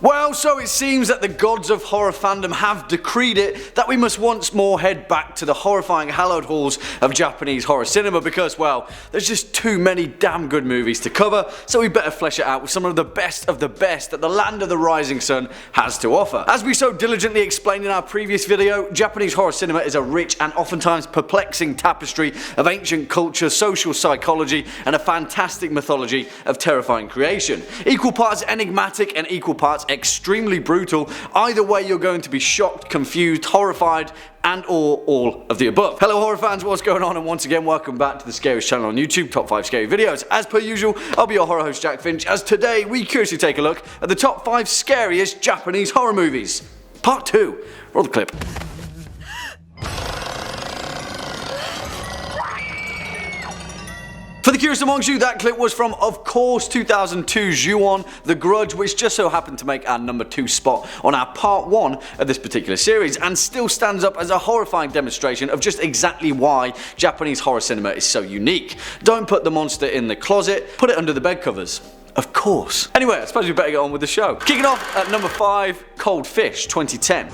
Well, so it seems that the gods of horror fandom have decreed it that we must once more head back to the horrifying hallowed halls of Japanese horror cinema because, well, there's just too many damn good movies to cover, so we better flesh it out with some of the best that the land of the rising sun has to offer. As we so diligently explained in our previous video, Japanese horror cinema is a rich and oftentimes perplexing tapestry of ancient culture, social psychology, and a fantastic mythology of terrifying creation. Equal parts enigmatic and equal parts extremely brutal. Either way, you're going to be shocked, confused, horrified, and or all of the above. Hello horror fans, what's going on? And once again, welcome back to the Scariest channel on YouTube, top 5 scary videos. As per usual, I'll be your horror host Jack Finch, as today we curiously take a look at the top 5 scariest Japanese horror movies. Part 2. Roll the clip. For the curious amongst you, that clip was from, of course, 2002's Ju-On, The Grudge, which just so happened to make our number 2 spot on our part 1 of this particular series, and still stands up as a horrifying demonstration of just exactly why Japanese horror cinema is so unique. Don't put the monster in the closet, put it under the bed covers. Of course. Anyway, I suppose we better get on with the show. Kicking off at number 5, Cold Fish, 2010.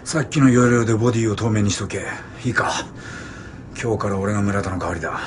さっきの要領でボディを透明にしとけ。いいか。今日から俺が村田の代わりだ。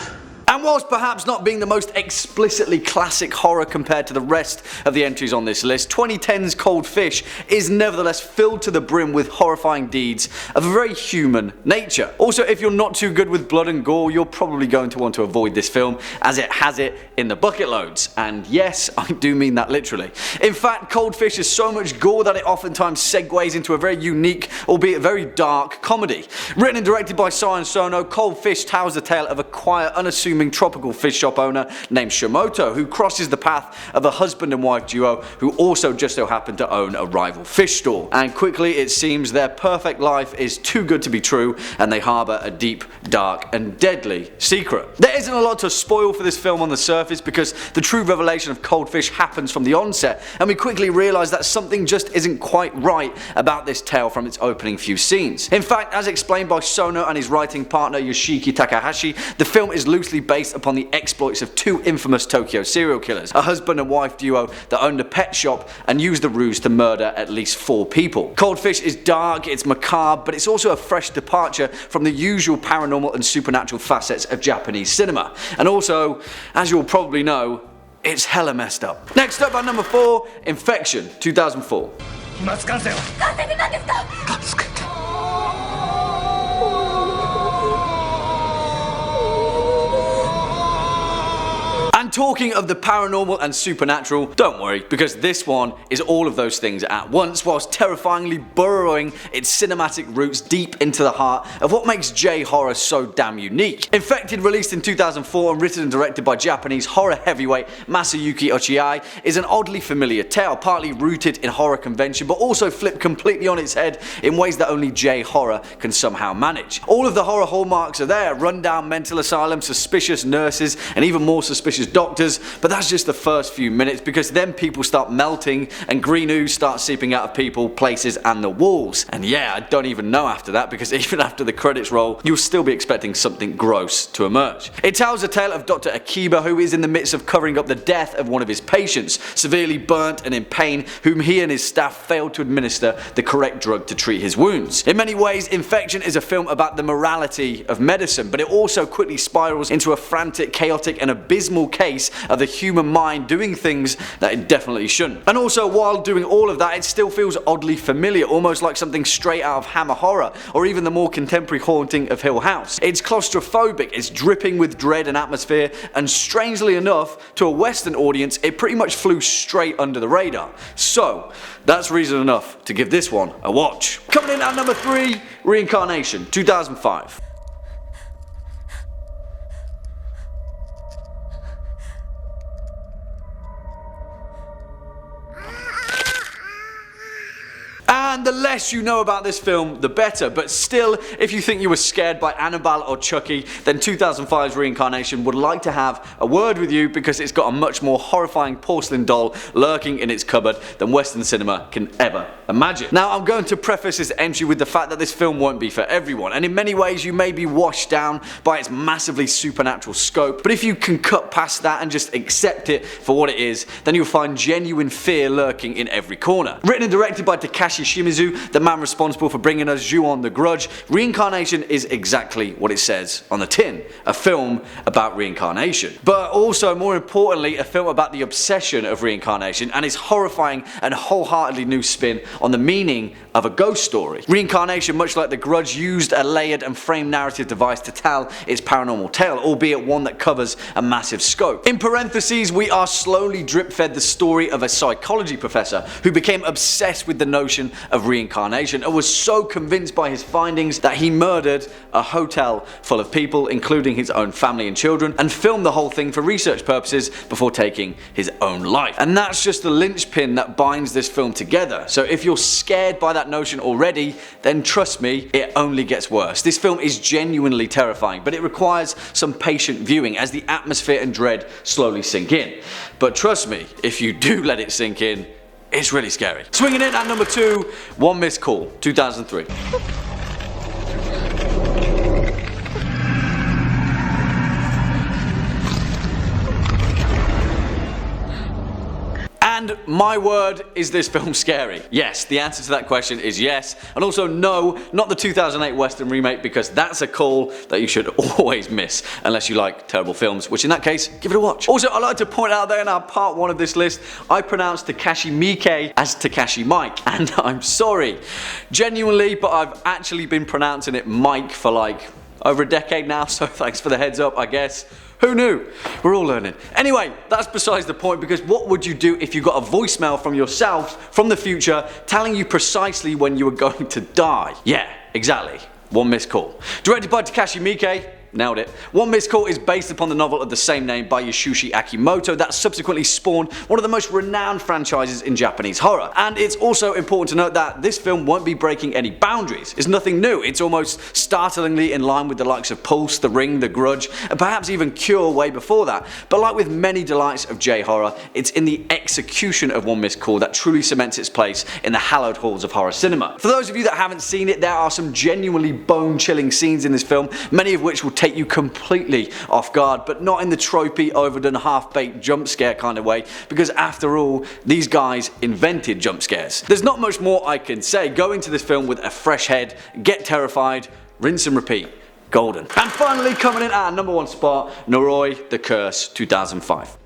And whilst perhaps not being the most explicitly classic horror compared to the rest of the entries on this list, 2010's Cold Fish is nevertheless filled to the brim with horrifying deeds of a very human nature. Also, if you're not too good with blood and gore, you're probably going to want to avoid this film, as it has it in the bucket loads. And yes, I do mean that literally. In fact, Cold Fish has so much gore that it oftentimes segues into a very unique, albeit very dark, comedy. Written and directed by Sion Sono, Cold Fish tells the tale of a quiet, unassuming tropical fish shop owner named Shimoto, who crosses the path of a husband and wife duo who also just so happen to own a rival fish stall. And quickly it seems their perfect life is too good to be true, and they harbour a deep, dark and deadly secret. There isn't a lot to spoil for this film on the surface, because the true revelation of Cold Fish happens from the onset, and we quickly realise that something just isn't quite right about this tale from its opening few scenes. In fact, as explained by Sono and his writing partner Yoshiki Takahashi, the film is loosely based upon the exploits of 2 infamous Tokyo serial killers, a husband and wife duo that owned a pet shop and used the ruse to murder at least 4 people. Cold Fish is dark, it's macabre, but it's also a fresh departure from the usual paranormal and supernatural facets of Japanese cinema. And also, as you'll probably know, it's hella messed up. Next up at number 4, Infection, 2004. And talking of the paranormal and supernatural, don't worry, because this one is all of those things at once, whilst terrifyingly burrowing its cinematic roots deep into the heart of what makes J-horror so damn unique. Infected, released in 2004 and written and directed by Japanese horror heavyweight Masayuki Ochiai, is an oddly familiar tale, partly rooted in horror convention, but also flipped completely on its head in ways that only J-horror can somehow manage. All of the horror hallmarks are there: rundown mental asylum, suspicious nurses, and even more suspicious doctors, but that's just the first few minutes, because then people start melting and green ooze starts seeping out of people, places, and the walls. And yeah, I don't even know after that, because even after the credits roll, you'll still be expecting something gross to emerge. It tells a tale of Dr. Akiba, who is in the midst of covering up the death of one of his patients, severely burnt and in pain, whom he and his staff failed to administer the correct drug to treat his wounds. In many ways, Infection is a film about the morality of medicine, but it also quickly spirals into a frantic, chaotic, and abysmal case of the human mind doing things that it definitely shouldn't. And also, while doing all of that, it still feels oddly familiar, almost like something straight out of Hammer Horror, or even the more contemporary haunting of Hill House. It's claustrophobic, it's dripping with dread and atmosphere, and strangely enough, to a Western audience, it pretty much flew straight under the radar. So, that's reason enough to give this one a watch. Coming in at number 3, Reincarnation, 2005. And the less you know about this film, the better. But still, if you think you were scared by Annabelle or Chucky, then 2005's Reincarnation would like to have a word with you, because it's got a much more horrifying porcelain doll lurking in its cupboard than Western cinema can ever imagine. Now, I'm going to preface this entry with the fact that this film won't be for everyone, and in many ways you may be washed down by its massively supernatural scope, but if you can cut past that and just accept it for what it is, then you'll find genuine fear lurking in every corner. Written and directed by Takashi Shimizu, the man responsible for bringing us Ju-on the Grudge, Reincarnation is exactly what it says on the tin, a film about reincarnation. But also, more importantly, a film about the obsession of reincarnation and its horrifying and wholeheartedly new spin on the meaning of a ghost story. Reincarnation, much like The Grudge, used a layered and framed narrative device to tell its paranormal tale, albeit one that covers a massive scope. In parentheses, we are slowly drip-fed the story of a psychology professor who became obsessed with the notion of reincarnation and was so convinced by his findings that he murdered a hotel full of people, including his own family and children, and filmed the whole thing for research purposes before taking his own life. And that's just the linchpin that binds this film together. So if you're scared by that notion already, then trust me, it only gets worse. This film is genuinely terrifying, but it requires some patient viewing as the atmosphere and dread slowly sink in. But trust me, if you do let it sink in, it's really scary. Swinging in at number 2, One Missed Call, 2003. And my word, is this film scary? Yes, the answer to that question is yes. And also no, not the 2008 Western remake, because that's a call that you should always miss unless you like terrible films, which in that case, give it a watch. Also, I'd like to point out there in our part 1 of this list, I pronounced Takashi Miike as Takashi Mike, and I'm sorry. Genuinely, but I've actually been pronouncing it Mike for like over a decade now, so thanks for the heads up, I guess. Who knew? We're all learning. Anyway, that's besides the point, because what would you do if you got a voicemail from yourself from the future telling you precisely when you were going to die? Yeah, exactly. One Missed Call. Directed by Takashi Miike. Nailed it. One Missed Call is based upon the novel of the same name by Yasushi Akimoto that subsequently spawned one of the most renowned franchises in Japanese horror. And it's also important to note that this film won't be breaking any boundaries. It's nothing new. It's almost startlingly in line with the likes of Pulse, The Ring, The Grudge, and perhaps even Cure way before that. But like with many delights of J-horror, it's in the execution of One Missed Call that truly cements its place in the hallowed halls of horror cinema. For those of you that haven't seen it, there are some genuinely bone-chilling scenes in this film, many of which will take you completely off guard, but not in the tropey, overdone, half-baked jump scare kind of way, because after all, these guys invented jump scares. There's not much more I can say. Go into this film with a fresh head, get terrified, rinse and repeat. Golden. And finally, coming in at our number 1 spot, Noroi, The Curse, 2005.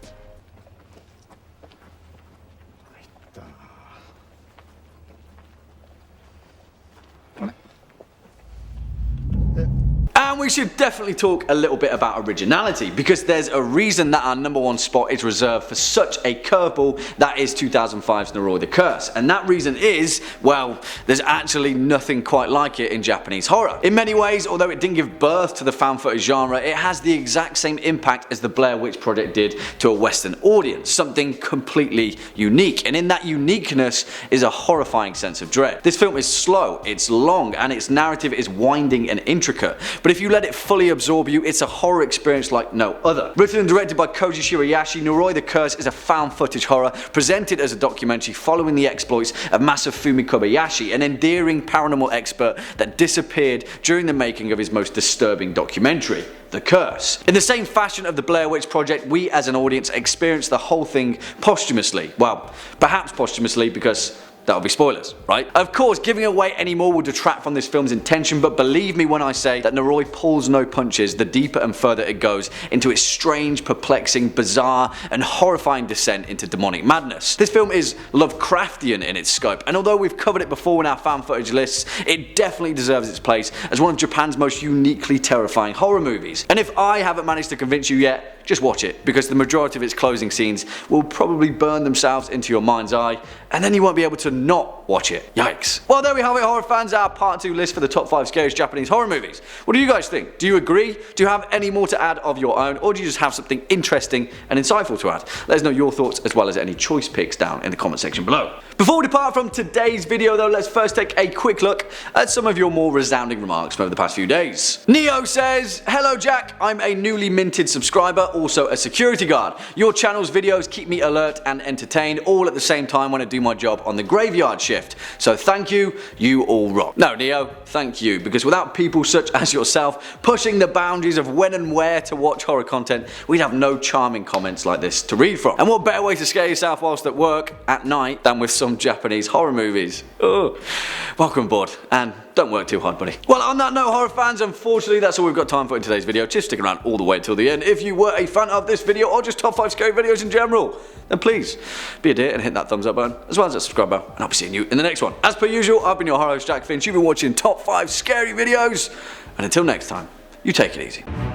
And we should definitely talk a little bit about originality, because there's a reason that our number 1 spot is reserved for such a curveball that is 2005's Noroi the Curse. And that reason is, well, there's actually nothing quite like it in Japanese horror. In many ways, although it didn't give birth to the found footage genre, it has the exact same impact as the Blair Witch Project did to a Western audience, something completely unique. And in that uniqueness is a horrifying sense of dread. This film is slow, it's long, and its narrative is winding and intricate. But if you let it fully absorb you, it's a horror experience like no other. Written and directed by Koji Shirayashi, Noroi the Curse is a found footage horror presented as a documentary following the exploits of Masafumi Kobayashi, an endearing paranormal expert that disappeared during the making of his most disturbing documentary, The Curse. In the same fashion of the Blair Witch Project, we as an audience experienced the whole thing posthumously. Well, perhaps posthumously, because that'll be spoilers, right? Of course, giving away any more will detract from this film's intention, but believe me when I say that Noroi pulls no punches the deeper and further it goes into its strange, perplexing, bizarre, and horrifying descent into demonic madness. This film is Lovecraftian in its scope, and although we've covered it before in our fan footage lists, it definitely deserves its place as one of Japan's most uniquely terrifying horror movies. And if I haven't managed to convince you yet, just watch it, because the majority of its closing scenes will probably burn themselves into your mind's eye, and then you won't be able to not watch it. Yikes. Well, there we have it, horror fans, our part 2 list for the top 5 scariest Japanese horror movies. What do you guys think? Do you agree? Do you have any more to add of your own, or do you just have something interesting and insightful to add? Let us know your thoughts as well as any choice picks down in the comment section below. Before we depart from today's video though, let's first take a quick look at some of your more resounding remarks from over the past few days. Neo says, "Hello Jack, I'm a newly minted subscriber, also a security guard. Your channel's videos keep me alert and entertained all at the same time when I do do my job on the graveyard shift. So thank you, you all rock. No, Neo, thank you, because without people such as yourself pushing the boundaries of when and where to watch horror content, we'd have no charming comments like this to read from. And what better way to scare yourself whilst at work at night than with some Japanese horror movies? Ugh. Welcome aboard, and don't work too hard, buddy. Well, on that note, horror fans, unfortunately that's all we've got time for in today's video. Just stick around all the way till the end. If you were a fan of this video or just top 5 scary videos in general, then please be a dear and hit that thumbs up button as well as that subscribe button, and I'll be seeing you in the next one. As per usual, I've been your horror host Jack Finch. You've been watching top 5 scary videos, and until next time, you take it easy.